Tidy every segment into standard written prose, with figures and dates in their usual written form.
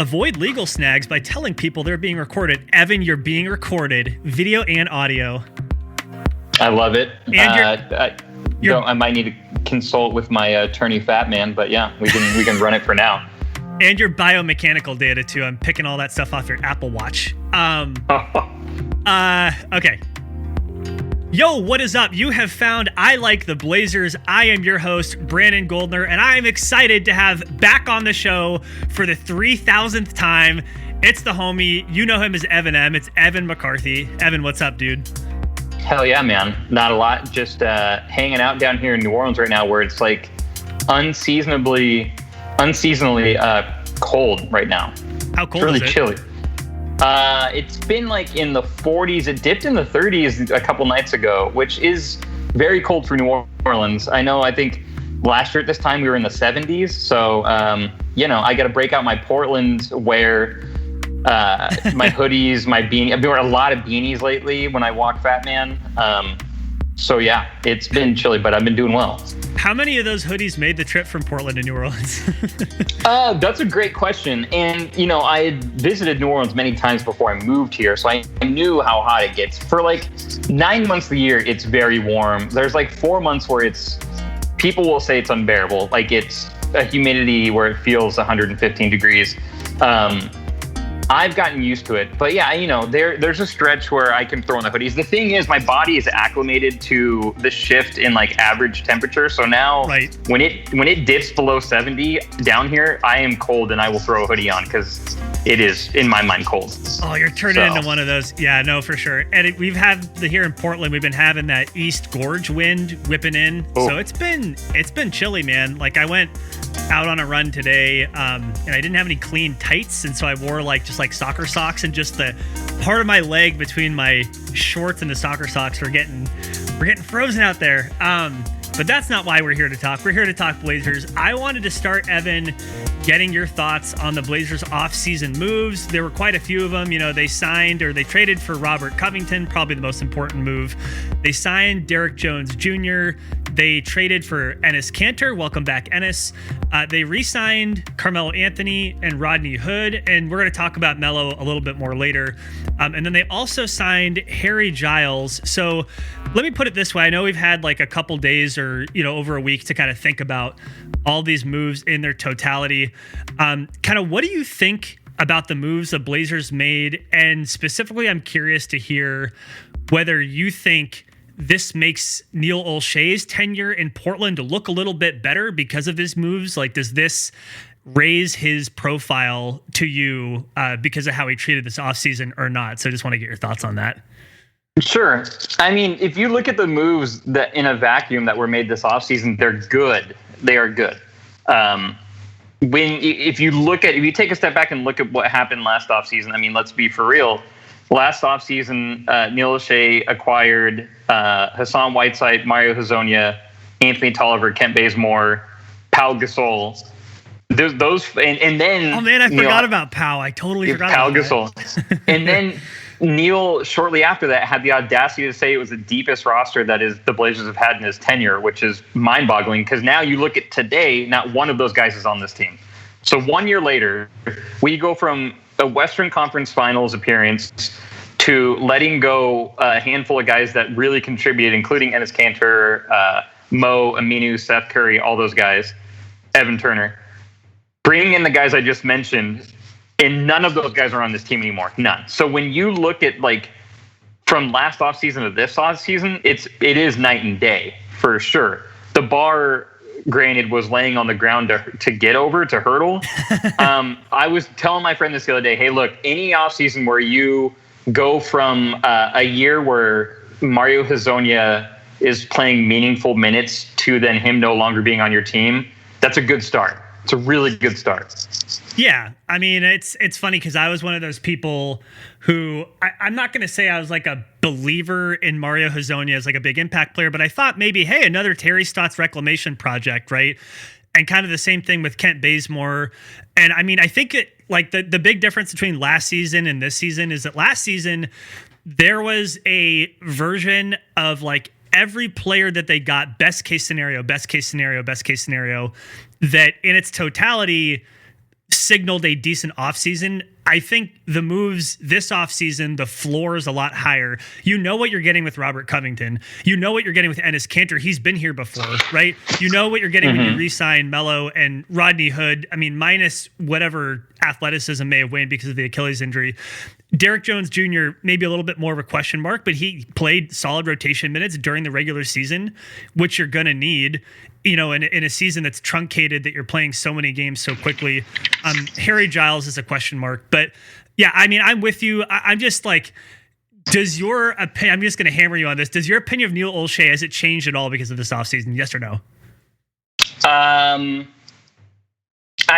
Avoid legal snags by telling people they're being recorded. Evan, you're being recorded, video and audio. I love it. And I might need to consult with my attorney, Fat Man, but yeah, we can run it for now. And your biomechanical data too. I'm picking all that stuff off your Apple Watch. Okay. Yo, what is up? You have found I Like the Blazers. I am your host, Brandon Goldner, and I am excited to have back on the show for the 3,000th time. It's the homie. You know him as Evan M. It's Evan McCarthy. Evan, what's up, dude? Hell yeah, man. Not a lot. Just hanging out down here in New Orleans right now, where it's like unseasonably cold right now. How cold is it? It's really chilly. It's been like in the 40s. It dipped in the 30s a couple nights ago, which is very cold for New Orleans. I think last year at this time we were in the 70s. So, I got to break out my Portland wear, my hoodies, my beanie. I've been wearing a lot of beanies lately when I walk, Fat Man. So yeah, it's been chilly, but I've been doing well. How many of those hoodies made the trip from Portland to New Orleans? That's a great question. And, I had visited New Orleans many times before I moved here, so I knew how hot it gets. For like 9 months of the year, it's very warm. There's like 4 months where people will say it's unbearable. Like it's a humidity where it feels 115 degrees. I've gotten used to it, but yeah, there's a stretch where I can throw on the hoodies. The thing is, my body is acclimated to the shift in like average temperature. So now, right, when it dips below 70 down here, I am cold and I will throw a hoodie on because it is in my mind cold. Oh, you're turning into one of those. Yeah, no, for sure. And we've had here in Portland, we've been having that East Gorge wind whipping in. Ooh. So it's been chilly, man. Like I went out on a run today, and I didn't have any clean tights, and so I wore just soccer socks, and just the part of my leg between my shorts and the soccer socks were getting frozen out there. But that's not why we're here to talk. We're here to talk Blazers. I wanted to start, Evan, getting your thoughts on the Blazers off-season moves. There were quite a few of them. They signed or they traded for Robert Covington, probably the most important move. They signed Derek Jones Jr. They traded for Enes Kanter. Welcome back, Enes. They re-signed Carmelo Anthony and Rodney Hood, and we're going to talk about Melo a little bit more later. And then they also signed Harry Giles. So let me put it this way. I know we've had like a couple days or over a week to kind of think about all these moves in their totality. Kind of what do you think about the moves the Blazers made? And specifically, I'm curious to hear whether you think this makes Neil Olshey's tenure in Portland look a little bit better because of his moves. Like, does this raise his profile to you because of how he treated this offseason or not? So I just want to get your thoughts on that. Sure. I mean, if you look at the moves that in a vacuum that were made this offseason, they're good. They are good. If you take a step back and look at what happened last offseason, I mean, let's be for real. Last offseason, Neil Olshey acquired Hassan Whiteside, Mario Hezonja, Anthony Tolliver, Kent Bazemore, Pau Gasol. And then... Oh, man, I forgot about Pau. I totally forgot Pau about Gasol. And then Neil, shortly after that, had the audacity to say it was the deepest roster that the Blazers have had in his tenure, which is mind-boggling because now you look at today, not one of those guys is on this team. So 1 year later, we go from a Western Conference Finals appearance to letting go a handful of guys that really contributed, including Enes Kanter, Mo, Aminu, Seth Curry, all those guys, Evan Turner. Bringing in the guys I just mentioned, and none of those guys are on this team anymore. None. So when you look at from last offseason to this offseason, it is night and day for sure. The bar, granted, was laying on the ground to get over, to hurdle. I was telling my friend this the other day, hey, look, any offseason where you go from a year where Mario Hezonja is playing meaningful minutes to then him no longer being on your team, that's a good start. It's a really good start. Yeah. I mean, it's funny because I was one of those people who I'm not going to say I was like a believer in Mario Hezonja as like a big impact player, but I thought maybe, hey, another Terry Stotts reclamation project, right? And kind of the same thing with Kent Bazemore. And I mean, I think the big difference between last season and this season is that last season there was a version of like every player that they got, best case scenario, that in its totality signaled a decent offseason. I think the moves this offseason, the floor is a lot higher. You know what you're getting with Robert Covington. You know what you're getting with Enes Kanter. He's been here before, right? You know what you're getting when you re-sign Melo and Rodney Hood. I mean, minus whatever athleticism may have waned because of the Achilles injury. Derek Jones Jr. maybe a little bit more of a question mark, but he played solid rotation minutes during the regular season, which you're going to need, in a season that's truncated, that you're playing so many games so quickly. Harry Giles is a question mark, but yeah, I mean, I'm with you. I'm just like, does your opinion, I'm just going to hammer you on this. Does your opinion of Neil Olshey, has it changed at all because of this offseason? Yes or no? I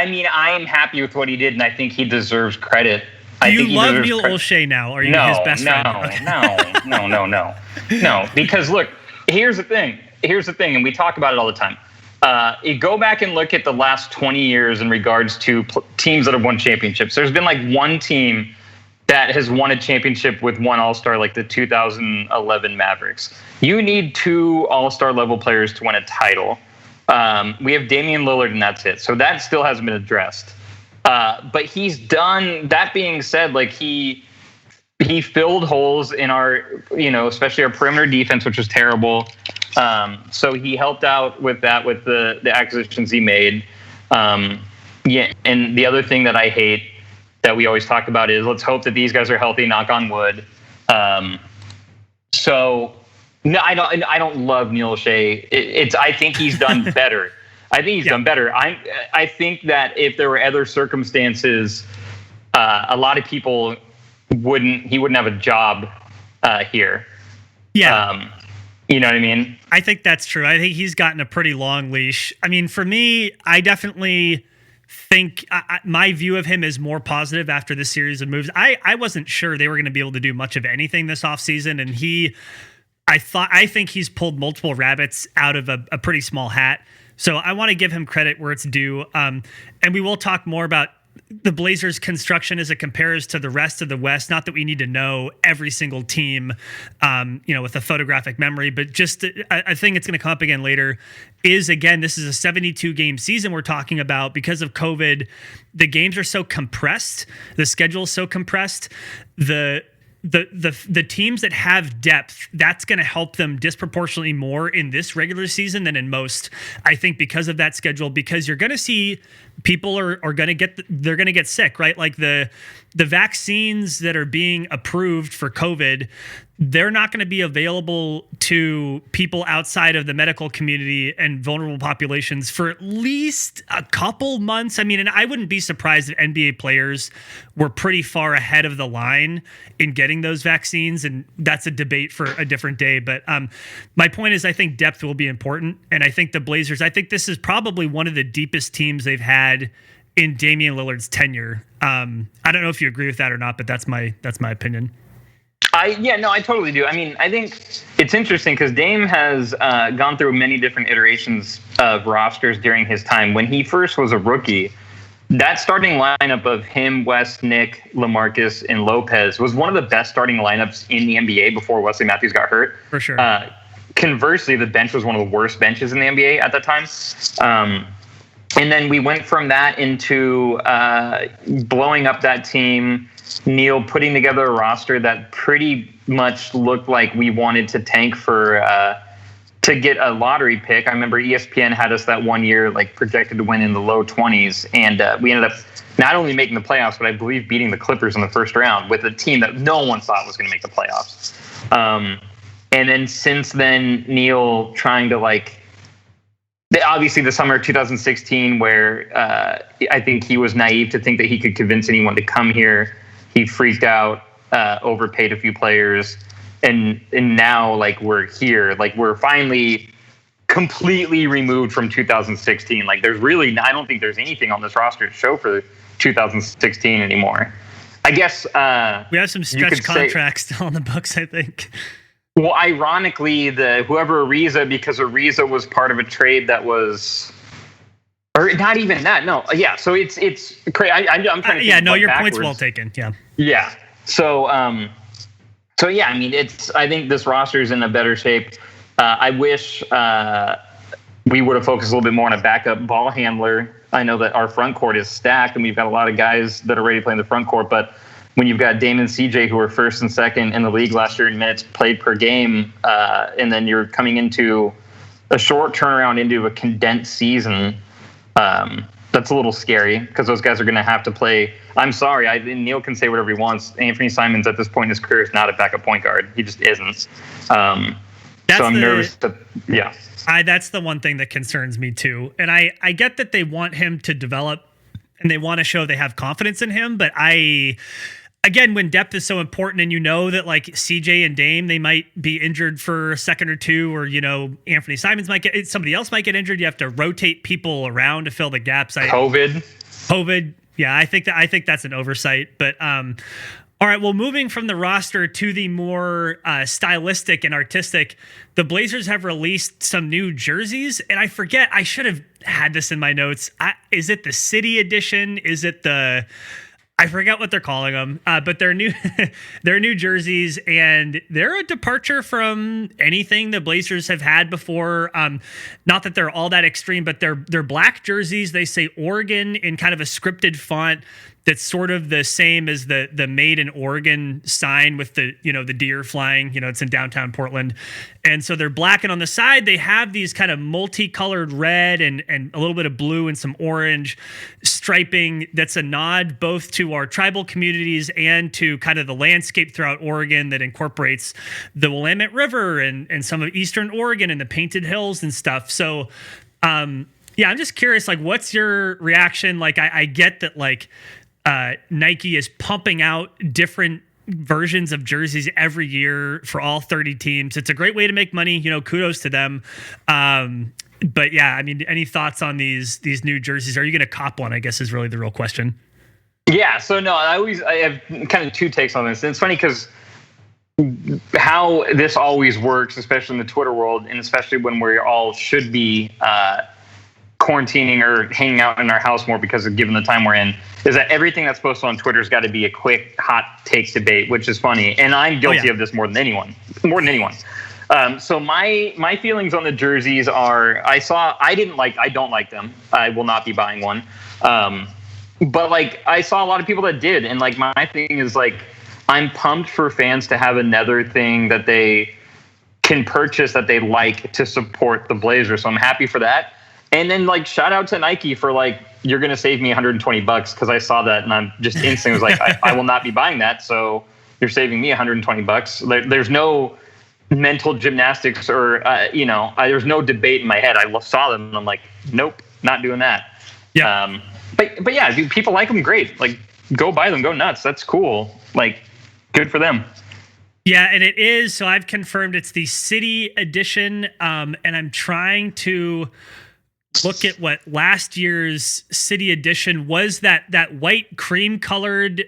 mean, I'm happy with what he did, and I think he deserves credit. Do you love Neil Olshey now? Are you his best friend? No. Because look, here's the thing, and we talk about it all the time. You go back and look at the last 20 years in regards to teams that have won championships. There's been like one team that has won a championship with one All-Star, like the 2011 Mavericks. You need 2 All-Star level players to win a title. We have Damian Lillard, and that's it. So that still hasn't been addressed. But he's done. That being said, like he filled holes in our, especially our perimeter defense, which was terrible. So he helped out with that, with the acquisitions he made. And the other thing that I hate that we always talk about is let's hope that these guys are healthy, knock on wood. So no, I don't love Neil Olshey. I think he's done better. I think he's done better. I think that if there were other circumstances, a lot of people he wouldn't have a job here. Yeah. You know what I mean? I think that's true. I think he's gotten a pretty long leash. I mean, for me, I definitely think my view of him is more positive after this series of moves. I wasn't sure they were going to be able to do much of anything this offseason, and I think he's pulled multiple rabbits out of a pretty small hat. So I want to give him credit where it's due. And we will talk more about the Blazers' construction as it compares to the rest of the West. Not that we need to know every single team, with a photographic memory, but just I think it's going to come up again later. Again, this is a 72-game season we're talking about. Because of COVID, the games are so compressed. The schedule is so compressed. The teams that have depth, that's going to help them disproportionately more in this regular season than in most. I think because of that schedule, because you're going to see people are going to get sick, right? Like the vaccines that are being approved for COVID, they're not going to be available to people outside of the medical community and vulnerable populations for at least a couple months. I mean, and I wouldn't be surprised if NBA players were pretty far ahead of the line in getting those vaccines. And that's a debate for a different day. But my point is, I think depth will be important. And I think the Blazers, I think this is probably one of the deepest teams they've had in Damian Lillard's tenure. I don't know if you agree with that or not, but that's my opinion. I totally do. I mean, I think it's interesting because Dame has gone through many different iterations of rosters during his time. When he first was a rookie, that starting lineup of him, West, Nick, LaMarcus, and Lopez was one of the best starting lineups in the NBA before Wesley Matthews got hurt. For sure. Conversely, the bench was one of the worst benches in the NBA at that time. And then we went from that into blowing up that team. Neil putting together a roster that pretty much looked like we wanted to tank for to get a lottery pick. I remember ESPN had us that one year like projected to win in the low 20s, and we ended up not only making the playoffs, but I believe beating the Clippers in the first round with a team that no one thought was going to make the playoffs. And then since then, Neil trying to obviously the summer of 2016, where I think he was naive to think that he could convince anyone to come here. He freaked out, overpaid a few players, and now we're here. We're finally completely removed from 2016. There's really, I don't think there's anything on this roster to show for 2016 anymore. I guess we have some stretch contracts still on the books, I think. Well, ironically, whoever Ariza, because Ariza was part of a trade that was. Or not even that. No. Yeah. So it's crazy. I'm trying to. Yeah. No, your point's well taken. Yeah. Yeah. So yeah. I mean, I think this roster is in a better shape. I wish we would have focused a little bit more on a backup ball handler. I know that our front court is stacked and we've got a lot of guys that are ready to play in the front court, but when you've got Dame and CJ who were first and second in the league last year in minutes played per game, and then you're coming into a short turnaround into a condensed season, that's a little scary because those guys are going to have to play. I'm sorry, Neil can say whatever he wants. Anthony Simons at this point in his career is not a backup point guard. He just isn't. So I'm nervous. That's the one thing that concerns me too. And I get that they want him to develop and they want to show they have confidence in him. But again, when depth is so important and you know that like CJ and Dame, they might be injured for a second or two, or, Anthony Simons somebody else might get injured. You have to rotate people around to fill the gaps. COVID. Yeah, I think that's an oversight. But all right, well, moving from the roster to the more stylistic and artistic, the Blazers have released some new jerseys, and I forget, I should have had this in my notes. Is it the City Edition? Is it I forget what they're calling them, but they're new. They're new jerseys, and they're a departure from anything the Blazers have had before. Not that they're all that extreme, but they're black jerseys. They say Oregon in kind of a scripted font that's sort of the same as the Made in Oregon sign with the deer flying. It's in downtown Portland, and so they're black, and on the side they have these kind of multicolored red and a little bit of blue and some orange striping. That's a nod both to our tribal communities and to kind of the landscape throughout Oregon that incorporates the Willamette River and some of Eastern Oregon and the Painted Hills and stuff. So, I'm just curious, like, what's your reaction? Like, I get that, like, Nike is pumping out different versions of jerseys every year for all 30 teams. It's a great way to make money. Kudos to them. But yeah, I mean, any thoughts on these new jerseys? Are you going to cop one, I guess, is really the real question. Yeah. So no, I have kind of two takes on this. And it's funny because how this always works, especially in the Twitter world, and especially when we all should be quarantining or hanging out in our house more because of given the time we're in, is that everything that's posted on Twitter's got to be a quick hot take debate, which is funny. And I'm guilty of this more than anyone. So my feelings on the jerseys are, I don't like them. I will not be buying one. But like, I saw a lot of people that did. And like, my thing is like, I'm pumped for fans to have another thing that they can purchase that they like to support the Blazers. So I'm happy for that. And then like, shout out to Nike for like, you're going to save me $120 because I saw that and I'm just instantly was like, I will not be buying that. So you're saving me $120. There's no mental gymnastics or, there's no debate in my head. I saw them and I'm like, nope, not doing that. Yeah. But yeah, dude, people like them. Great. Like, go buy them, go nuts. That's cool. Like, good for them. Yeah, and it is. So I've confirmed it's the City Edition. And I'm trying to look at what last year's City Edition was, that white cream colored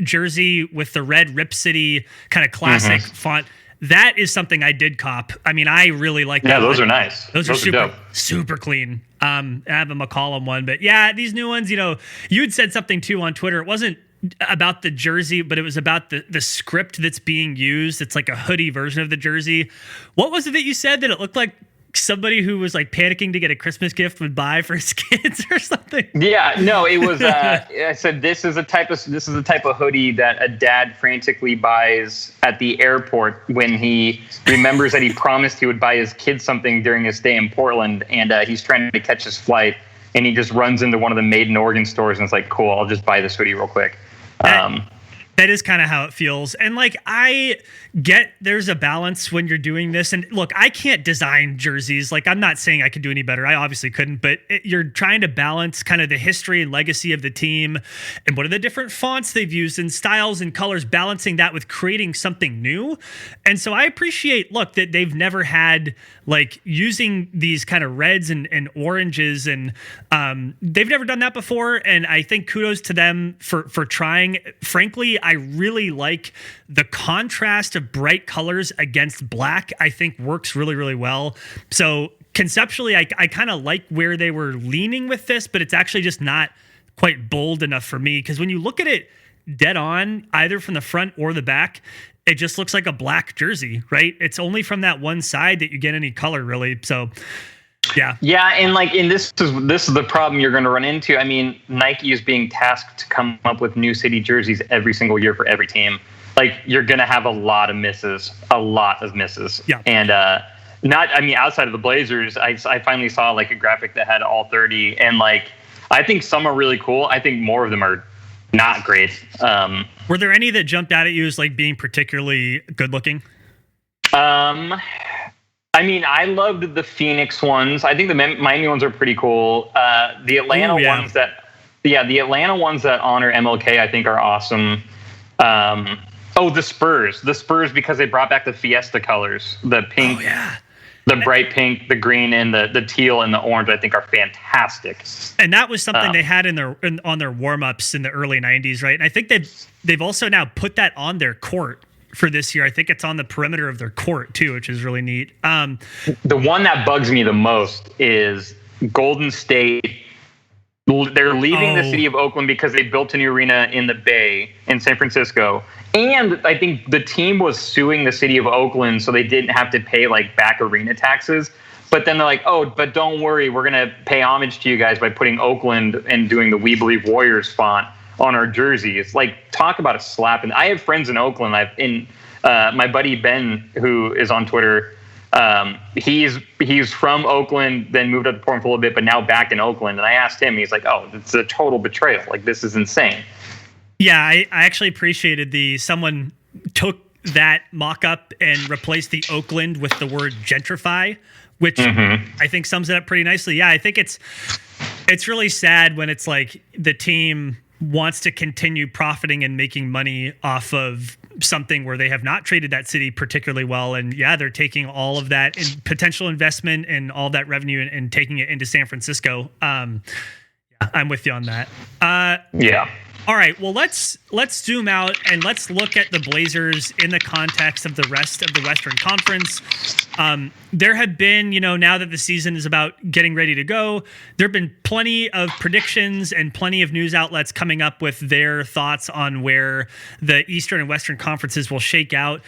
jersey with the red Rip City kind of classic font. That is something I did cop. I mean, I really like that. Yeah, those are nice. Those are super clean. I have a McCollum one, but yeah, these new ones, you had said something too on Twitter. It wasn't about the jersey, but it was about the script that's being used. It's like a hoodie version of the jersey. What was it that you said that it looked like somebody who was like panicking to get a Christmas gift would buy for his kids or something? Yeah, no, it was. I said this is a type of hoodie that a dad frantically buys at the airport when he remembers that he promised he would buy his kid something during his stay in Portland, and he's trying to catch his flight, and he just runs into one of the Made in Oregon stores and it's like, cool, I'll just buy this hoodie real quick. That is kind of how it feels. And like, I get there's a balance when you're doing this. And look, I can't design jerseys. Like, I'm not saying I could do any better. I obviously couldn't, but you're trying to balance kind of the history and legacy of the team and what are the different fonts they've used and styles and colors, balancing that with creating something new. And so I appreciate, look, that they've never had like using these kind of reds and oranges, and they've never done that before. And I think kudos to them for trying. Frankly, I really like the contrast of bright colors against black. I think works really, really well. So conceptually, I kind of like where they were leaning with this, but it's actually just not quite bold enough for me. Because when you look at it dead on, either from the front or the back, it just looks like a black jersey, right? It's only from that one side that you get any color, really. So Yeah, and this is the problem you're going to run into. I mean, Nike is being tasked to come up with new city jerseys every single year for every team. Like, you're going to have a lot of misses. Yeah. And outside of the Blazers, I finally saw like a graphic that had all 30, and like I think some are really cool. I think more of them are not great. Were there any that jumped out at you as like being particularly good looking? I mean, I loved the Phoenix ones. I think the Miami ones are pretty cool. The Atlanta ones the Atlanta ones that honor MLK, I think, are awesome. The Spurs, because they brought back the Fiesta colors, the pink, the bright pink, the green, and the teal and the orange, I think, are fantastic. And that was something they had on their warm-ups in the early 90s, right? And I think they've also now put that on their court for this year. I think it's on the perimeter of their court too, which is really neat. The one that bugs me the most is Golden State. They're leaving the city of Oakland because they built a new arena in the Bay in San Francisco. And I think the team was suing the city of Oakland so they didn't have to pay like back arena taxes. But then they're like, but don't worry, we're going to pay homage to you guys by putting Oakland and doing the We Believe Warriors font on our jerseys. Like, talk about a slap. And I have friends in Oakland. My buddy Ben, who is on Twitter, he's from Oakland, then moved up to Portland for a little bit, but now back in Oakland. And I asked him, he's like, it's a total betrayal. Like, this is insane. Yeah, I actually appreciated someone took that mock-up and replaced the Oakland with the word gentrify, which I think sums it up pretty nicely. Yeah, I think it's really sad when it's like the team wants to continue profiting and making money off of something where they have not treated that city particularly well. And they're taking all of that potential investment and all that revenue and taking it into San Francisco. I'm with you on that. All right, well, let's zoom out and let's look at the Blazers in the context of the rest of the Western Conference. There have been, now that the season is about getting ready to go, there have been plenty of predictions and plenty of news outlets coming up with their thoughts on where the Eastern and Western conferences will shake out.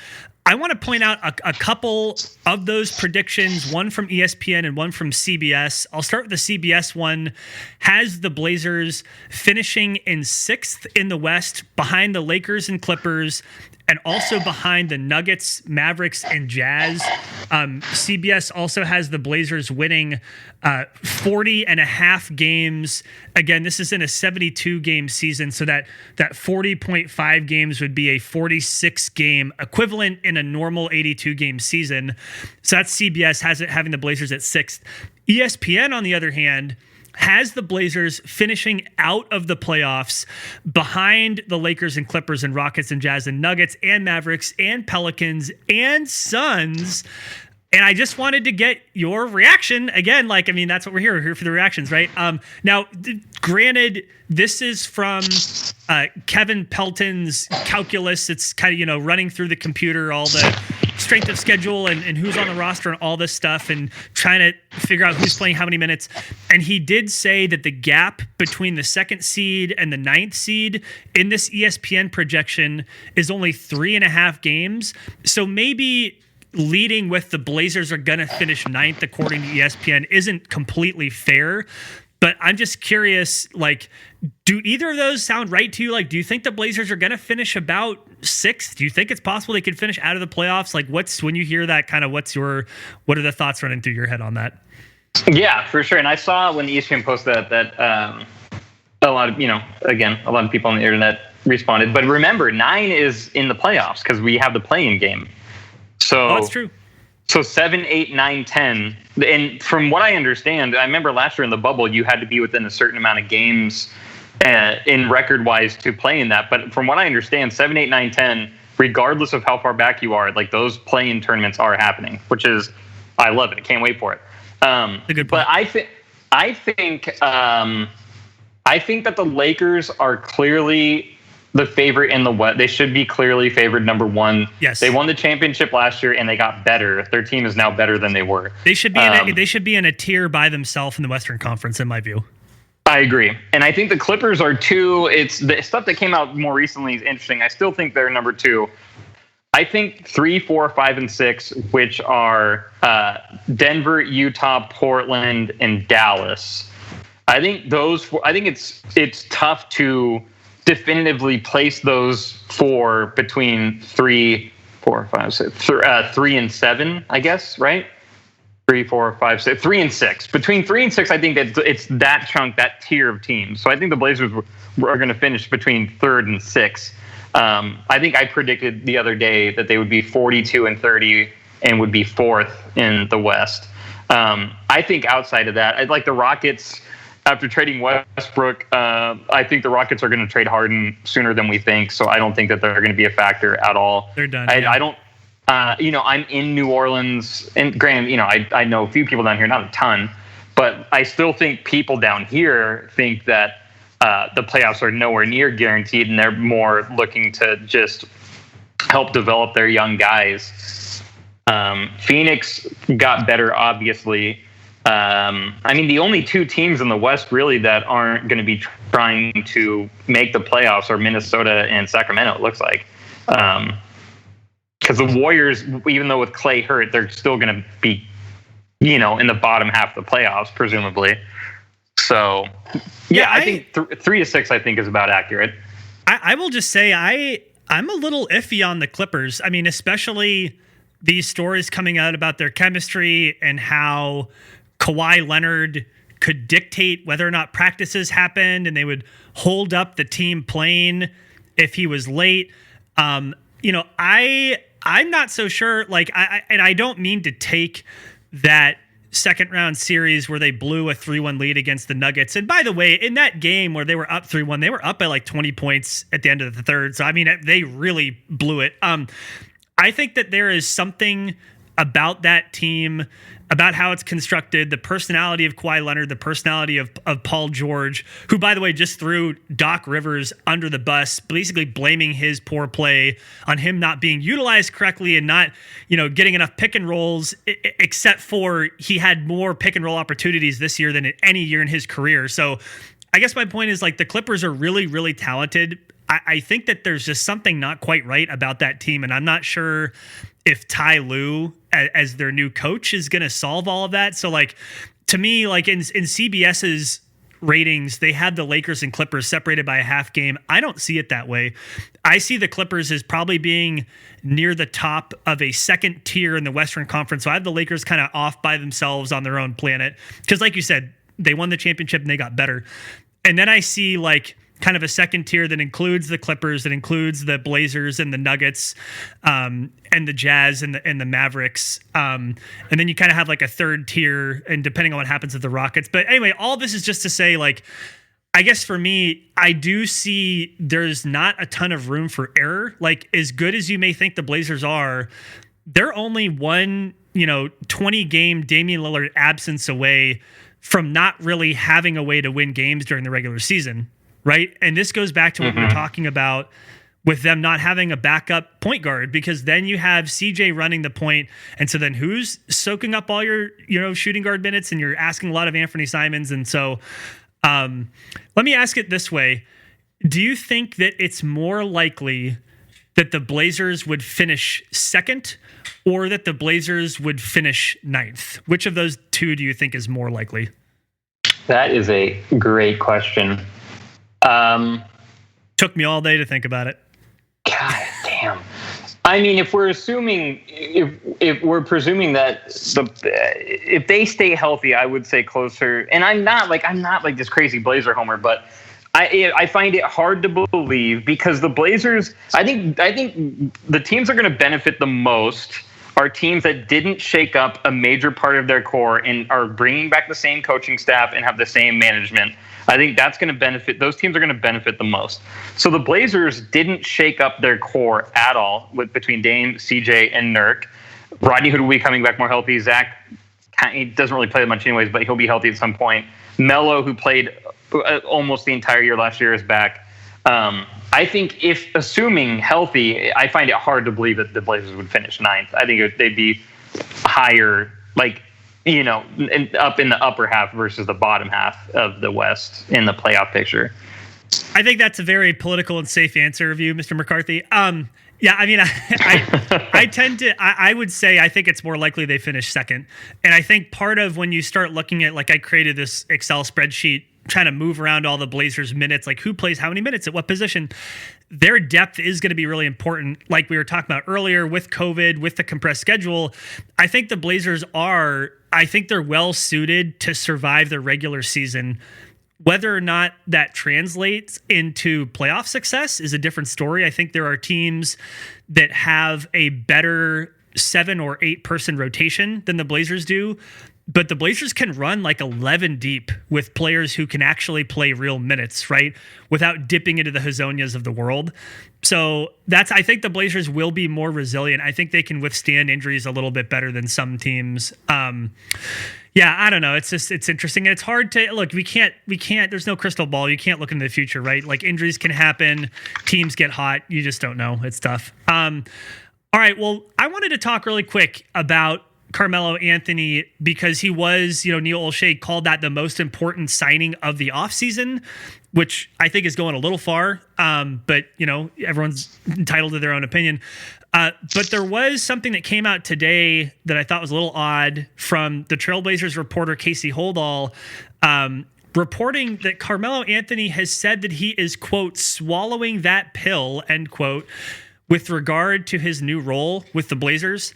I want to point out a couple of those predictions, one from ESPN and one from CBS. I'll start with the CBS one. Has the Blazers finishing in 6th in the West behind the Lakers and Clippers, and also behind the Nuggets, Mavericks, and Jazz. CBS also has the Blazers winning 40 and a half games. Again, this is in a 72-game season, so that 40.5 games would be a 46-game equivalent in a normal 82-game season. So that's CBS has it having the Blazers at 6th. ESPN, on the other hand, has the Blazers finishing out of the playoffs behind the Lakers and Clippers and Rockets and Jazz and Nuggets and Mavericks and Pelicans and Suns. And I just wanted to get your reaction. Again, that's what we're here. We're here for the reactions, right? Now, granted, this is from Kevin Pelton's calculus. It's kind of, running through the computer, all the strength of schedule and who's on the roster and all this stuff and trying to figure out who's playing how many minutes. And he did say that the gap between the 2nd seed and the 9th seed in this ESPN projection is only 3.5 games. So maybe leading with the Blazers are going to finish 9th according to ESPN isn't completely fair. But I'm just curious, do either of those sound right to you? Do you think the Blazers are going to finish about 6th? Do you think it's possible they could finish out of the playoffs? When you hear that, what are the thoughts running through your head on that? Yeah, for sure. And I saw when the ESPN posted that a lot of people on the internet responded. But remember, 9 is in the playoffs because we have the play-in game. So that's true. So 7, 8, 9, 10. And from what I understand, I remember last year in the bubble, you had to be within a certain amount of games in record-wise to play in that. But from what I understand, 7, 8, 9, 10, regardless of how far back you are, those play-in tournaments are happening, which is, I love it. I can't wait for it. A good point. But I think that the Lakers are clearly the favorite in the West. They should be clearly favored number 1. Yes. They won the championship last year and they got better. Their team is now better than they were. They should be in a tier by themselves in the Western Conference, in my view. I agree. And I think the Clippers are 2. It's the stuff that came out more recently is interesting. I still think they're number 2. I think 3, 4, 5, and 6, which are Denver, Utah, Portland, and Dallas. I think it's tough to definitively place those 4 between 3, 4, 5, 6, 3 and 7, I guess, right? 3, 4, 5, 6, 3 and 6. Between 3 and 6, I think that it's that chunk, that tier of teams. So I think the Blazers are going to finish between 3rd and 6th. I think I predicted the other day that they would be 42 and 30 and would be 4th in the West. I think outside of that, I'd like the Rockets. After trading Westbrook, I think the Rockets are going to trade Harden sooner than we think. So I don't think that they're going to be a factor at all. They're done. I don't. I'm in New Orleans, and granted, I know a few people down here, not a ton, but I still think people down here think that the playoffs are nowhere near guaranteed, and they're more looking to just help develop their young guys. Phoenix got better, obviously. The only 2 teams in the West really that aren't going to be trying to make the playoffs are Minnesota and Sacramento, it looks like. Because the Warriors, even though with Clay hurt, they're still going to be, in the bottom half of the playoffs, presumably. So, I think 3 to 6, I think, is about accurate. I will just say I'm a little iffy on the Clippers. I mean, especially these stories coming out about their chemistry and how Kawhi Leonard could dictate whether or not practices happened, and they would hold up the team playing if he was late. I'm not so sure. Like, I don't mean to take that second round series where they blew a 3-1 lead against the Nuggets. And by the way, in that game where they were up 3-1, they were up by like 20 points at the end of the third. So, I mean, they really blew it. I think that there is something about that team, about how it's constructed, the personality of Kawhi Leonard, the personality of Paul George, who, by the way, just threw Doc Rivers under the bus, basically blaming his poor play on him not being utilized correctly and not, getting enough pick and rolls, except for he had more pick and roll opportunities this year than at any year in his career. So I guess my point is, like, the Clippers are really, really talented. I think that there's just something not quite right about that team, and I'm not sure if Ty Lue as their new coach is going to solve all of that. So, like, to me, like in CBS's ratings, they had the Lakers and Clippers separated by a half game. I don't see it that way. I see the Clippers as probably being near the top of a second tier in the Western Conference. So I have the Lakers kind of off by themselves on their own planet. Because like you said, they won the championship and they got better. And then I see like kind of a second tier that includes the Clippers, that includes the Blazers and the Nuggets, and the Jazz and the Mavericks. And then you kind of have like a third tier, and depending on what happens with the Rockets. But anyway, all this is just to say, like, I guess for me, I do see there's not a ton of room for error. Like, as good as you may think the Blazers are, they're only one, 20-game Damian Lillard absence away from not really having a way to win games during the regular season. Right. And this goes back to what we were talking about with them not having a backup point guard, because then you have CJ running the point. And so then who's soaking up all your, shooting guard minutes, and you're asking a lot of Anthony Simons. And so let me ask it this way. Do you think that it's more likely that the Blazers would finish second or that the Blazers would finish ninth? Which of those two do you think is more likely? That is a great question. Took me all day to think about it. God damn. I mean, if we're assuming, if we're presuming that if they stay healthy, I would say closer. And I'm not like this crazy Blazer homer, but I find it hard to believe, because the Blazers, I think the teams are going to benefit the most are teams that didn't shake up a major part of their core and are bringing back the same coaching staff and have the same management. I think that's going to benefit. Those teams are going to benefit the most. So the Blazers didn't shake up their core at all between Dame, CJ, and Nurk. Rodney Hood will be coming back more healthy. Zach, he doesn't really play that much anyways, but he'll be healthy at some point. Melo, who played almost the entire year last year, is back. I think if assuming healthy, I find it hard to believe that the Blazers would finish ninth. I think they'd be higher, like, up in the upper half versus the bottom half of the West in the playoff picture. I think that's a very political and safe answer of you, Mr. McCarthy. Yeah, I mean, I tend to, I would say I think it's more likely they finish second. And I think part of when you start looking at, like, I created this Excel spreadsheet trying to move around all the Blazers minutes, like who plays how many minutes at what position. Their depth is going to be really important. Like we were talking about earlier with COVID, with the compressed schedule, I think the Blazers they're well suited to survive the regular season. Whether or not that translates into playoff success is a different story. I think there are teams that have a better 7 or 8 person rotation than the Blazers do, but the Blazers can run like 11 deep with players who can actually play real minutes, right? Without dipping into the Hazonias of the world. So I think the Blazers will be more resilient. I think they can withstand injuries a little bit better than some teams. Yeah, I don't know. It's interesting. It's hard to look. We can't, there's no crystal ball. You can't look into the future, right? Like injuries can happen. Teams get hot. You just don't know. It's tough. All right. Well, I wanted to talk really quick about Carmelo Anthony because he was, Neil Olshey called that the most important signing of the offseason, which I think is going a little far. But, everyone's entitled to their own opinion. But there was something that came out today that I thought was a little odd from the Trailblazers reporter Casey Holdall, reporting that Carmelo Anthony has said that he is, quote, swallowing that pill, end quote, with regard to his new role with the Blazers.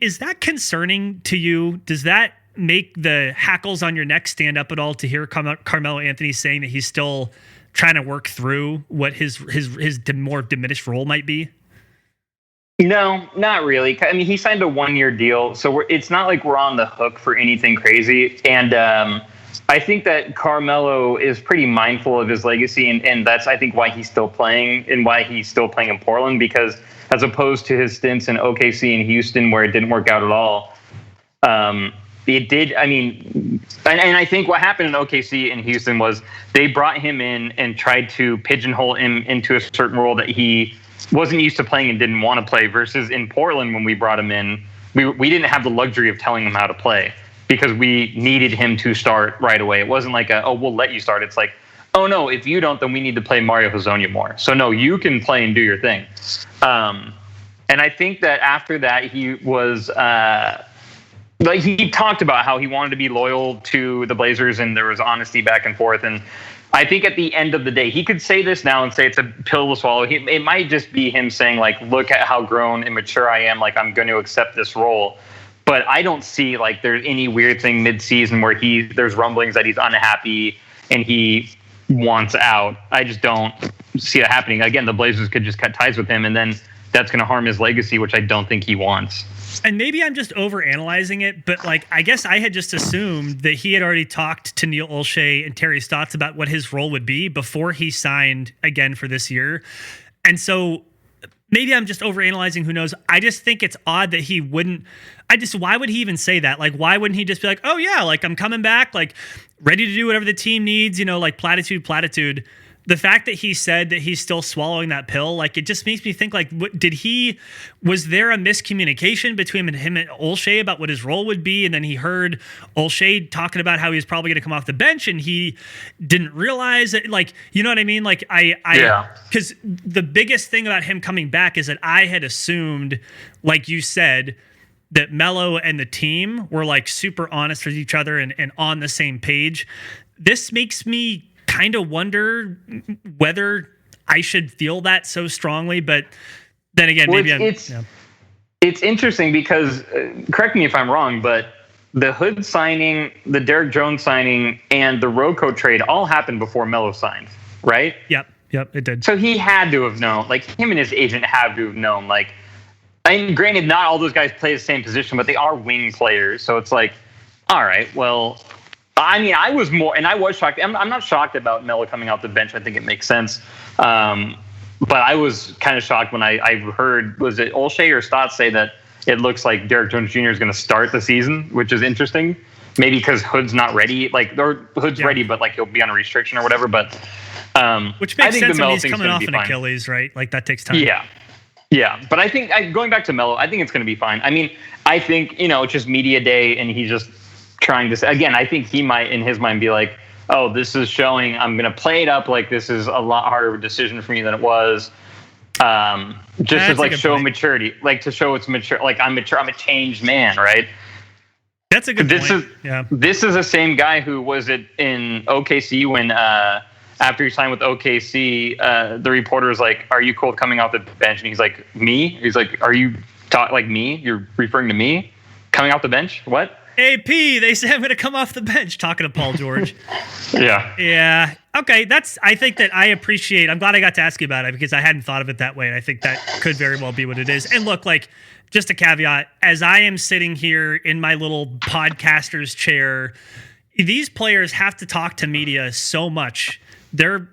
Is that concerning to you? Does that make the hackles on your neck stand up at all to hear Carmelo Anthony saying that he's still trying to work through what his more diminished role might be? No, not really. I mean, he signed a 1-year deal, so it's not like we're on the hook for anything crazy. And I think that Carmelo is pretty mindful of his legacy, and that's, I think, why he's still playing and why he's still playing in Portland, because as opposed to his stints in OKC and Houston where it didn't work out at all, it did. I mean, and I think what happened in OKC and Houston was they brought him in and tried to pigeonhole him into a certain role that he wasn't used to playing and didn't want to play, versus in Portland when we brought him in, we didn't have the luxury of telling him how to play because we needed him to start right away. It wasn't like we'll let you start. It's like, oh no, if you don't, then we need to play Mario Hazonia more. So no, you can play and do your thing. And I think that after that, he was he talked about how he wanted to be loyal to the Blazers and there was honesty back and forth. And I think at the end of the day, he could say this now and say it's a pill to swallow. It might just be him saying, like, look at how grown and mature I am. Like, I'm going to accept this role. But I don't see, like, there's any weird thing mid-season where there's rumblings that he's unhappy and he wants out. I just don't see it happening. Again, the Blazers could just cut ties with him, and then that's going to harm his legacy, which I don't think he wants. And maybe I'm just overanalyzing it, but like I guess I had just assumed that he had already talked to Neil Olshey and Terry Stotts about what his role would be before he signed again for this year. And so maybe I'm just overanalyzing, who knows? I just think it's odd that he wouldn't. Why would he even say that? Like, why wouldn't he just be like, oh yeah, like I'm coming back, like ready to do whatever the team needs, like platitude. The fact that he said that he's still swallowing that pill, like, it just makes me think, like, was there a miscommunication between him and Olshey about what his role would be? And then he heard Olshey talking about how he was probably going to come off the bench and he didn't realize it. Like, you know what I mean? Like, because the biggest thing about him coming back is that I had assumed, like you said, that Melo and the team were like super honest with each other and on the same page. This makes me kind of wonder whether I should feel that so strongly, but then again, it's interesting because correct me if I'm wrong, but the Hood signing, the Derrick Jones signing, and the Rocco trade all happened before Melo signed, right? Yep, it did. So he had to have known, like him and his agent had to have known, like, I mean, granted, not all those guys play the same position, but they are wing players. So it's like, all right, well, I mean, I was shocked. I'm not shocked about Melo coming off the bench. I think it makes sense. But I was kind of shocked when I heard, was it Olshey or Stotts say that it looks like Derrick Jones Jr. is going to start the season, which is interesting. Maybe because Hood's not ready. Like, Hood's ready, but like he'll be on a restriction or whatever. But which makes sense when he's coming off an Achilles, right? Like, that takes time. Yeah. But I think, going back to Melo, I think it's going to be fine. I mean, I think, it's just media day and he's just trying to say, again, I think he might in his mind be like, oh, this is showing I'm going to play it up like this is a lot harder of a decision for me than it was. Just as like show maturity, like to show it's mature. Like I'm mature. I'm a changed man, right? That's a good point. This is the same guy who was in OKC when after he signed with OKC, the reporter was like, "Are you cool with coming off the bench?" And he's like, "Me?" He's like, "Are you like me? You're referring to me coming off the bench? What?" AP, they say I'm going to come off the bench. Talking to Paul George. Yeah. Okay. I think that I appreciate. I'm glad I got to ask you about it because I hadn't thought of it that way, and I think that could very well be what it is. And look, like, just a caveat, as I am sitting here in my little podcaster's chair, these players have to talk to media so much. They're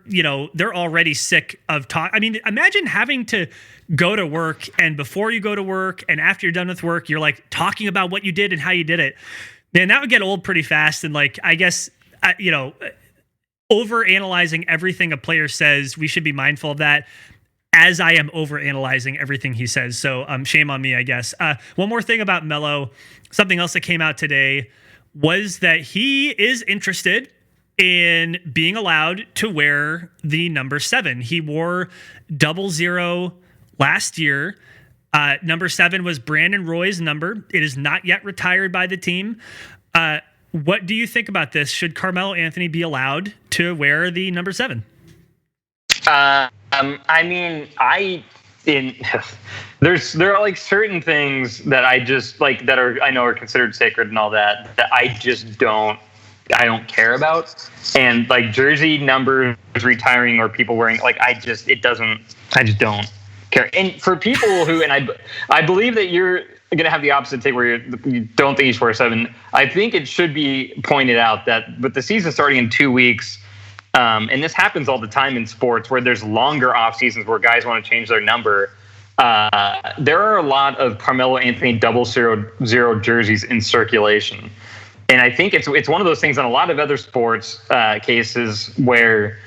already sick of talk. I mean, imagine having to go to work, and before you go to work and after you're done with work, you're like talking about what you did and how you did it. Man, that would get old pretty fast. And like, I guess, over analyzing everything a player says, we should be mindful of that, as I am over analyzing everything he says. So shame on me, I guess. One more thing about Melo, something else that came out today was that he is interested in being allowed to wear the number 7. He wore 00 last year. Number 7 was Brandon Roy's number. It is not yet retired by the team. What do you think about this? Should Carmelo Anthony be allowed to wear the number 7? I mean, there are like certain things that I just like that I know are considered sacred and all that I just don't care about. And like jersey numbers retiring or people wearing, like, I just don't care. And for people who, and I believe that you're going to have the opposite take where you don't think you should wear 7. I think it should be pointed out that with the season starting in 2 weeks, and this happens all the time in sports where there's longer off seasons where guys want to change their number. There are a lot of Carmelo Anthony 00 jerseys in circulation. And I think it's one of those things in a lot of other sports cases where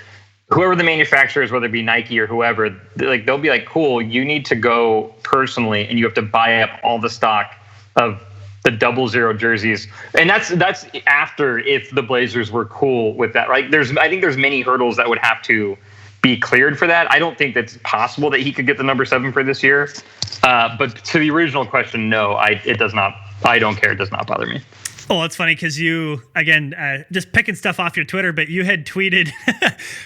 whoever the manufacturer is, whether it be Nike or whoever, like they'll be like, cool, you need to go personally and you have to buy up all the stock of the 00 jerseys. And that's after, if the Blazers were cool with that, right? I think there's many hurdles that would have to be cleared for that. I don't think that's possible that he could get the number 7 for this year. But to the original question, no, it does not. I don't care. It does not bother me. Oh, it's funny because you, again, just picking stuff off your Twitter, but you had tweeted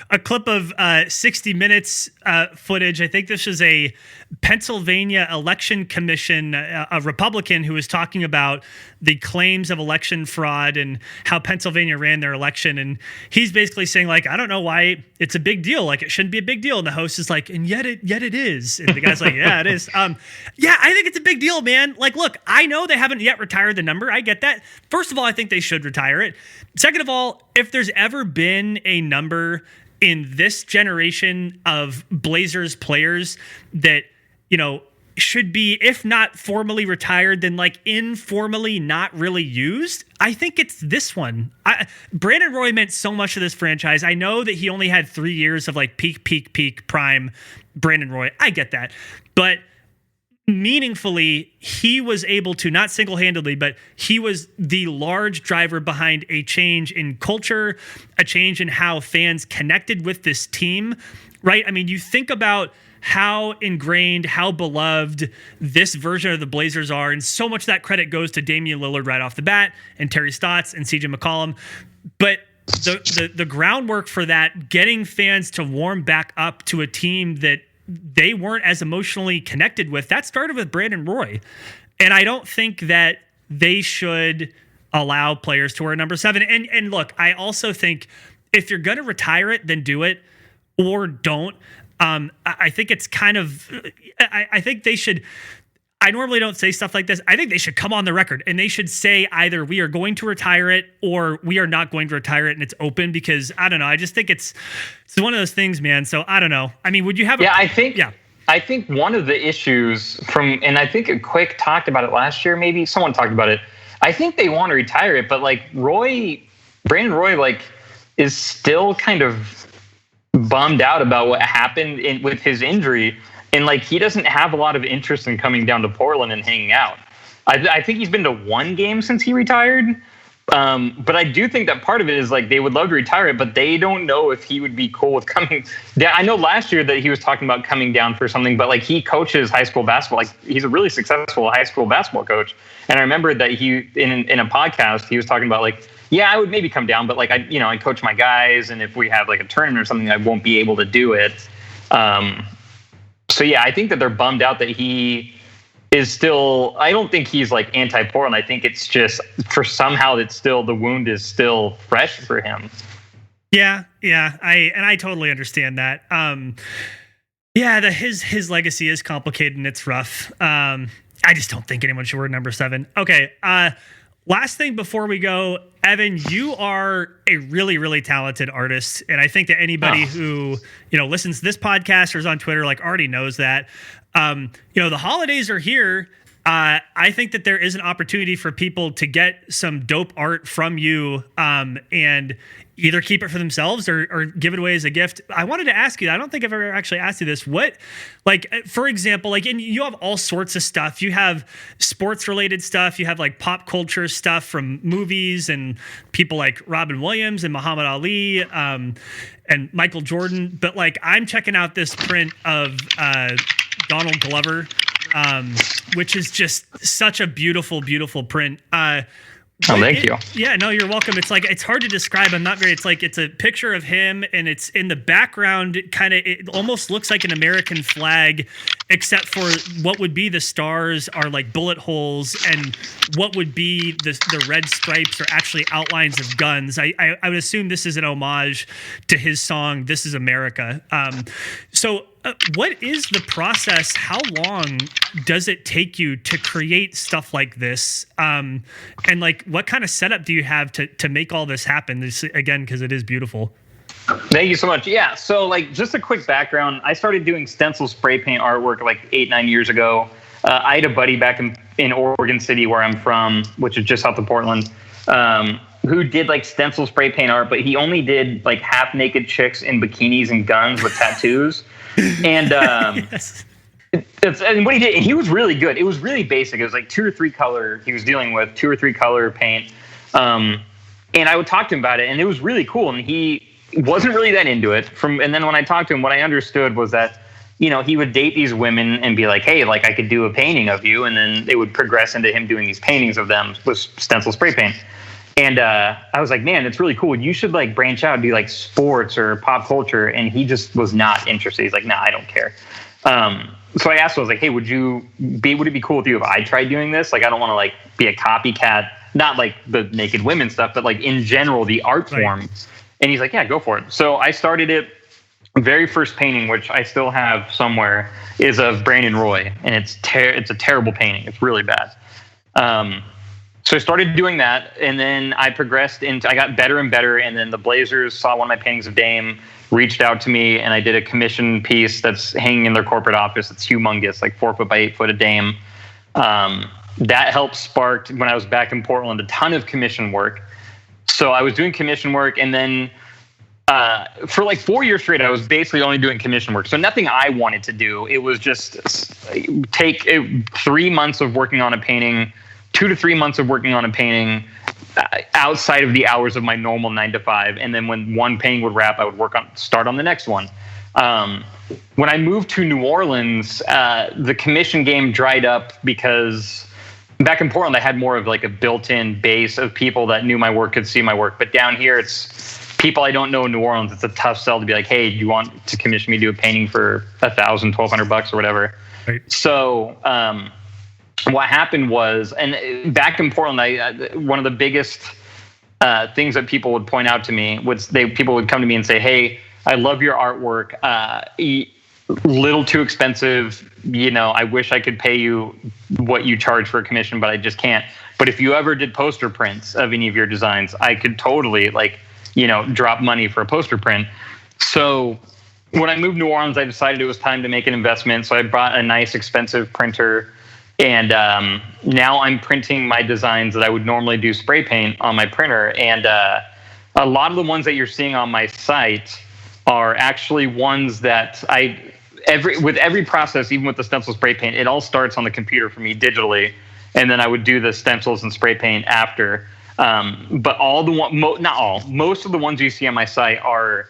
a clip of 60 Minutes footage. I think this was a Pennsylvania Election Commission, a Republican who was talking about the claims of election fraud and how Pennsylvania ran their election. And he's basically saying, like, I don't know why it's a big deal. Like, it shouldn't be a big deal. And the host is like, and yet it is. And the guy's like, yeah, it is. Yeah, I think it's a big deal, man. Like, look, I know they haven't yet retired the number. I get that. First of all, I think they should retire it. Second of all, if there's ever been a number in this generation of Blazers players that, should be, if not formally retired, then like informally not really used, I think it's this one. Brandon Roy meant so much to this franchise. I know that he only had 3 years of like peak prime Brandon Roy. I get that. But meaningfully, he was able to, not single-handedly, but he was the large driver behind a change in culture, a change in how fans connected with this team, right? I mean, you think about how ingrained, how beloved this version of the Blazers are, and so much of that credit goes to Damian Lillard right off the bat, and Terry Stotts and CJ McCollum. But the groundwork for that, getting fans to warm back up to a team that they weren't as emotionally connected with, that started with Brandon Roy. And I don't think that they should allow players to wear number 7. And look, I also think if you're going to retire it, then do it or don't. I think it's kind of, I think they should, I normally don't say stuff like this. I think they should come on the record and they should say either we are going to retire it or we are not going to retire it, and it's open, because I don't know. I just think it's one of those things, man. So I don't know. I mean, would you have? I think one of the issues and I think Quick talked about it last year. Maybe someone talked about it. I think they want to retire it, but like Brandon Roy, like, is still kind of bummed out about what happened with his injury. And like, he doesn't have a lot of interest in coming down to Portland and hanging out. I think he's been to one game since he retired. But I do think that part of it is like they would love to retire it, but they don't know if he would be cool with coming down. I know last year that he was talking about coming down for something, but like he coaches high school basketball. Like he's a really successful high school basketball coach. And I remember that he in a podcast he was talking about like, yeah, I would maybe come down, but like I coach my guys, and if we have like a tournament or something, I won't be able to do it. So yeah, I think that they're bummed out that he is still. I don't think he's like anti-Portland. I think it's just for somehow it's still the wound is still fresh for him. Yeah, I totally understand that. His legacy is complicated and it's rough. I just don't think anyone should wear number 7. Okay. Last thing before we go, Evan, you are a really, really talented artist. And I think that anybody who, listens to this podcast or is on Twitter, like already knows that. The holidays are here. I think that there is an opportunity for people to get some dope art from you and either keep it for themselves or give it away as a gift. I wanted to ask you, I don't think I've ever actually asked you this. What, like, for example, like, and you have all sorts of stuff. You have sports related stuff. You have like pop culture stuff from movies and people like Robin Williams and Muhammad Ali and Michael Jordan. But like, I'm checking out this print of Donald Glover, which is just such a beautiful, beautiful print. Thank you. Yeah, no, you're welcome. It's like, it's hard to describe. It's a picture of him and it's in the background. It almost looks like an American flag, except for what would be the stars are like bullet holes and what would be the red stripes are actually outlines of guns. I would assume this is an homage to his song, This Is America. What is the process? How long does it take you to create stuff like this? And like, what kind of setup do you have to make all this happen? This, again, because it is beautiful. Thank you so much. Yeah. So like, just a quick background. I started doing stencil spray paint artwork like 8-9 years ago. I had a buddy back in Oregon City, where I'm from, which is just south of Portland, who did like stencil spray paint art, but he only did like half naked chicks in bikinis and guns with tattoos. And Yes. and what he did, and he was really good. It was really basic. It was like 2 or 3 color. He was dealing with 2 or 3 color paint. And I would talk to him about it, and it was really cool. And he wasn't really that into it. And then when I talked to him, what I understood was that, he would date these women and be like, hey, like I could do a painting of you. And then they would progress into him doing these paintings of them with stencil spray paint. And I was like, man, it's really cool. You should like branch out and do like sports or pop culture. And he just was not interested. He's like, nah, I don't care. So I asked him, I was like, hey, would it be cool with you if I tried doing this? Like, I don't want to like be a copycat, not like the naked women stuff, but like in general, the art form. Right. And he's like, yeah, go for it. So I started it. Very first painting, which I still have somewhere, is of Brandon Roy. And it's a terrible painting. It's really bad. So I started doing that, and then I progressed I got better and better, and then the Blazers saw one of my paintings of Dame, reached out to me, and I did a commission piece that's hanging in their corporate office. It's humongous, like 4 foot by 8 foot of Dame. That helped spark, when I was back in Portland, a ton of commission work. So I was doing commission work, and then for like 4 years straight, I was basically only doing commission work. So nothing I wanted to do. It was just take 3 months of working on a painting, 2 to 3 months of working on a painting outside of the hours of my normal 9 to 5. And then when one painting would wrap, I would start on the next one. When I moved to New Orleans, the commission game dried up because back in Portland, I had more of like a built-in base of people that knew my work, could see my work. But down here, it's people I don't know in New Orleans. It's a tough sell to be like, hey, do you want to commission me to do a painting for $1,000, $1,200 or whatever? Right. So, what happened was, and back in Portland, one of the biggest things that people would point out to me was people would come to me and say, hey, I love your artwork. Little too expensive. I wish I could pay you what you charge for a commission, but I just can't. But if you ever did poster prints of any of your designs, I could totally drop money for a poster print. So when I moved to New Orleans, I decided it was time to make an investment. So I bought a nice expensive printer. And now I'm printing my designs that I would normally do spray paint on my printer. And a lot of the ones that you're seeing on my site are actually ones that with every process, even with the stencil spray paint, it all starts on the computer for me digitally. And then I would do the stencils and spray paint after. But most of the ones you see on my site are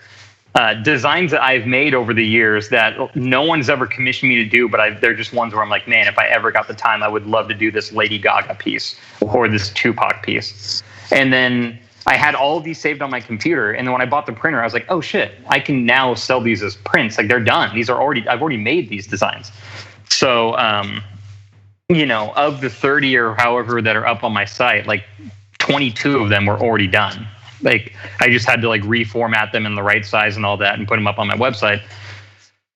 designs that I've made over the years that no one's ever commissioned me to do, but they're just ones where I'm like, man, if I ever got the time, I would love to do this Lady Gaga piece or this Tupac piece. And then I had all of these saved on my computer, and then when I bought the printer, I was like, oh shit, I can now sell these as prints. Like, they're done. I've already made these designs. So, of the 30 or however that are up on my site, like 22 of them were already done. Like, I just had to like reformat them in the right size and all that and put them up on my website.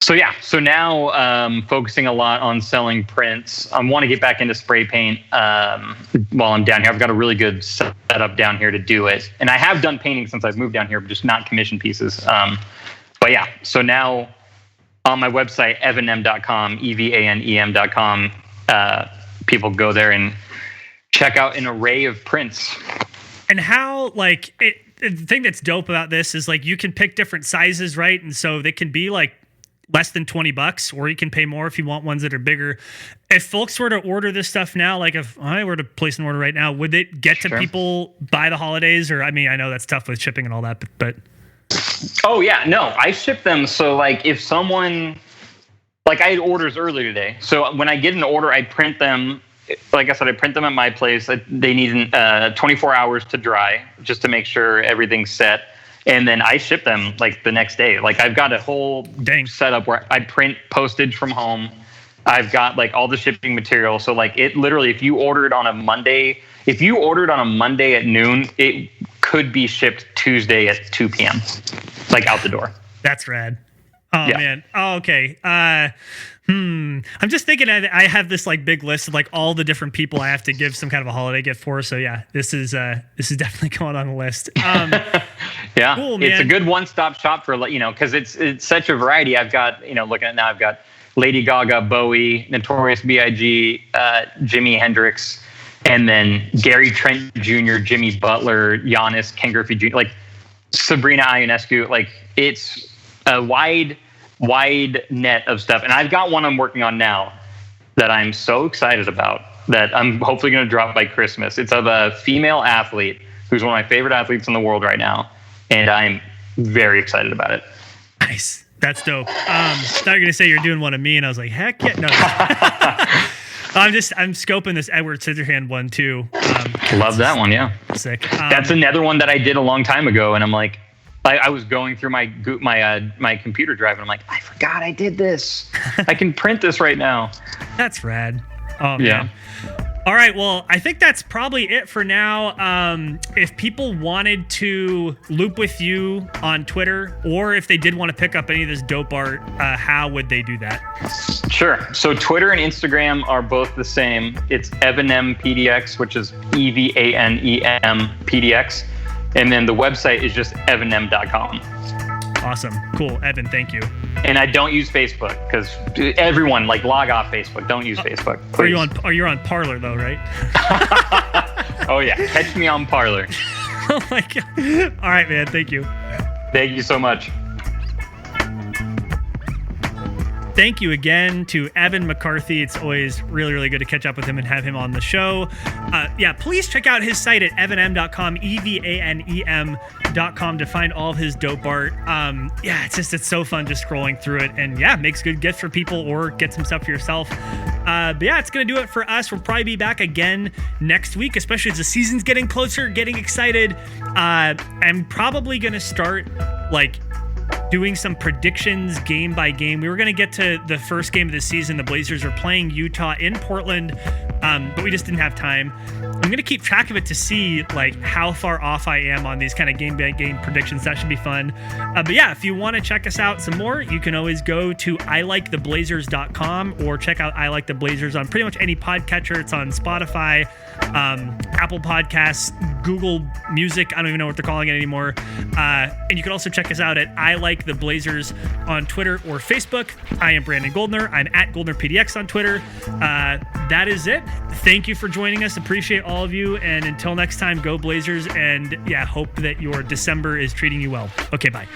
So yeah, so now focusing a lot on selling prints. I want to get back into spray paint while I'm down here. I've got a really good setup down here to do it. And I have done painting since I've moved down here, but just not commission pieces. But yeah, so now on my website, evanem.com, evanem.com, people go there and check out an array of prints. And how, like, the thing that's dope about this is, like, you can pick different sizes, right? And so they can be, like, less than $20, or you can pay more if you want ones that are bigger. If folks were to order this stuff now, like if I were to place an order right now, would it get to people by the holidays? Or, I mean, I know that's tough with shipping and all that, but. Oh, yeah. No, I ship them. So, like, if someone, like, I had orders earlier today. So when I get an order, I print them. Like I said, I print them at my place. They need 24 hours to dry just to make sure everything's set. And then I ship them like the next day. Like, I've got a whole setup where I print postage from home. I've got like all the shipping material. So like, it literally, if you ordered on a Monday at noon, it could be shipped Tuesday at 2 p.m. like out the door. That's rad. Oh yeah. Man. Oh, okay. I'm just thinking I have this like big list of like all the different people I have to give some kind of a holiday gift for. So yeah, this is definitely going on the list. Yeah, cool, man. It's a good one-stop shop for, because it's such a variety. I've got, looking at now, I've got Lady Gaga, Bowie, Notorious B.I.G., Jimi Hendrix, and then Gary Trent Jr., Jimmy Butler, Giannis, Ken Griffey Jr., like Sabrina Ionescu. Like, it's a wide net of stuff. And I've got one I'm working on now that I'm so excited about that I'm hopefully going to drop by Christmas. It's of a female athlete who's one of my favorite athletes in the world right now. And I'm very excited about it. Nice. That's dope. I thought you were going to say you're doing one of me, and I was like, heck yeah. No. I'm scoping this Edward Scissorhand one too. Love that one. Yeah. Sick. That's another one that I did a long time ago. And I'm like, I was going through my computer drive, and I'm like, I forgot I did this. I can print this right now. That's rad. Oh, yeah. Man. All right. Well, I think that's probably it for now. If people wanted to loop with you on Twitter, or if they did want to pick up any of this dope art, how would they do that? Sure. So Twitter and Instagram are both the same. It's Evanem PDX, which is EVANEM PDX. And then the website is just evanem.com. Awesome. Cool. Evan, thank you. And I don't use Facebook because everyone, like, log off Facebook. Don't use Facebook. Please. Are you on Parler though, right? Oh yeah. Catch me on Parler. Oh my God. All right, man. Thank you. Thank you so much. Thank you again to Evan McCarthy. It's always really, really good to catch up with him and have him on the show. Please check out his site at evanem.com, evanem.com, to find all of his dope art. It's so fun just scrolling through it, and makes good gifts for people or get some stuff for yourself. It's going to do it for us. We'll probably be back again next week, especially as the season's getting closer, getting excited. I'm probably going to start doing some predictions game by game. We were going to get to the first game of the season. The Blazers are playing Utah in Portland, but we just didn't have time. I'm going to keep track of it to see how far off I am on these kind of game by game predictions. That should be fun. If you want to check us out some more, you can always go to ILiketheBlazers.com or check out I Like the Blazers on pretty much any podcatcher. It's on Spotify, Apple Podcasts, Google Music. I don't even know what they're calling it anymore. And you can also check us out at I Like the Blazers on Twitter or Facebook. I am Brandon Goldner. I'm at GoldnerPDX on Twitter. That is it. Thank you for joining us. Appreciate all of you. And until next time, go Blazers. And hope that your December is treating you well. Okay, bye.